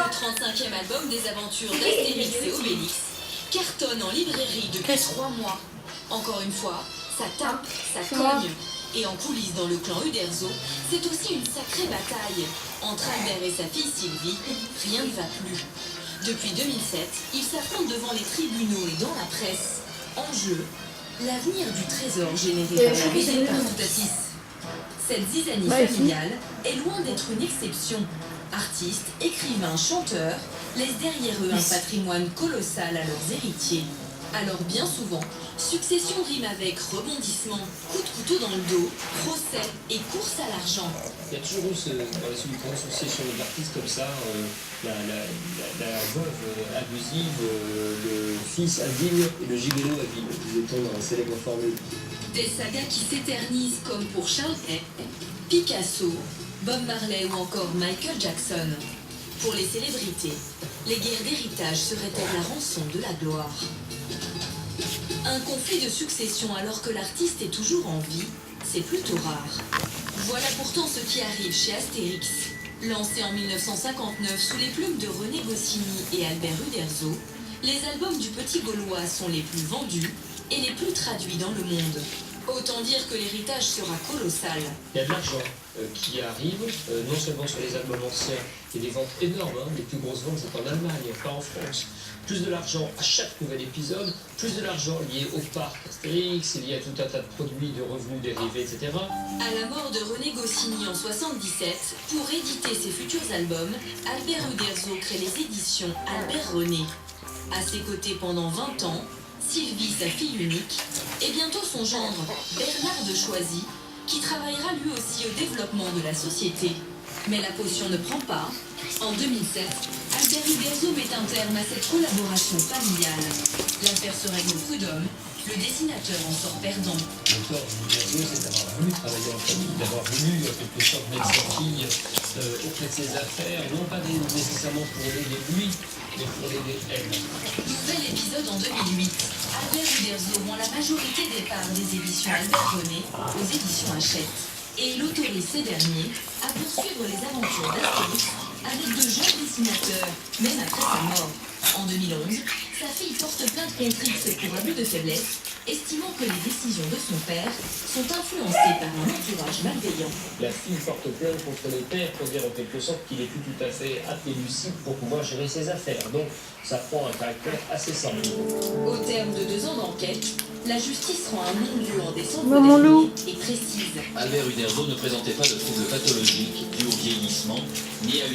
35e album des aventures d'Astérix et Obélix cartonne en librairie depuis 3 mois. Encore une fois, ça tape, ça cogne. Et en coulisses dans le clan Uderzo, c'est aussi une sacrée bataille. Entre Albert et sa fille Sylvie, rien ne va plus. Depuis 2007, ils s'affrontent devant les tribunaux et dans la presse. En jeu, l'avenir du trésor généré par la visée par Toutatis. Cette zizanie familiale est loin d'être une exception. Artistes, écrivains, chanteurs laissent derrière eux un patrimoine colossal à leurs héritiers. Alors bien souvent, succession rime avec rebondissement, coup de couteau dans le dos, procès et course à l'argent. Il y a toujours eu dans les successions d'artistes comme ça, la veuve abusive, le fils indigne et le gigolo habile, disait-on dans la célèbre formule. Des sagas qui s'éternisent comme pour Charles Hay, Picasso, Bob Marley ou encore Michael Jackson. Pour les célébrités, les guerres d'héritage seraient-elles la rançon de la gloire? Un conflit de succession alors que l'artiste est toujours en vie, c'est plutôt rare. Voilà pourtant ce qui arrive chez Astérix. Lancé en 1959 sous les plumes de René Goscinny et Albert Uderzo, les albums du Petit Gaulois sont les plus vendus et les plus traduits dans le monde. Autant dire que l'héritage sera colossal. Il y a de l'argent qui arrive, non seulement sur les albums anciens, il y a des ventes énormes, hein. Les plus grosses ventes c'est en Allemagne, pas en France. Plus de l'argent à chaque nouvel épisode, plus de l'argent lié au parc Astérix, lié à tout un tas de produits, de revenus dérivés, etc. À la mort de René Goscinny en 1977, pour éditer ses futurs albums, Albert Uderzo crée les éditions Albert René. À ses côtés pendant 20 ans, Sylvie, sa fille unique, et bientôt son gendre, Bernard de Choisy, qui travaillera lui aussi au développement de la société. Mais la potion ne prend pas. En 2007, Albert Uderzo met un terme à cette collaboration familiale. L'affaire se règle au prud'homme, le dessinateur en sort perdant. Le tort d'Uderzo, c'est d'avoir voulu travailler en famille, d'avoir voulu, en quelque sorte, mettre sa fille auprès de ses affaires, non pas nécessairement pour l'aider lui, mais pour l'aider elle. Nouvel épisode en 2008. Albert Uderzo rend la majorité des parts des éditions Albert René aux éditions Hachette. Et il autorise ces derniers à poursuivre les aventures d'Astérix avec de jeunes dessinateurs, même après sa mort. En 2011, sa fille porte plainte contre X pour abus de faiblesse, estimant que les décisions de son père sont influencées par un entourage malveillant. La fille porte plainte contre le père pour dire en quelque sorte qu'il est plus tout à fait apte et lucide pour pouvoir gérer ses affaires. Donc ça prend un caractère assez simple. Au terme de 2 ans d'enquête, la justice rend un non-lieu en décembre dernier et précise. Albert Uderzo ne présentait pas de troubles pathologiques dus au vieillissement, ni à une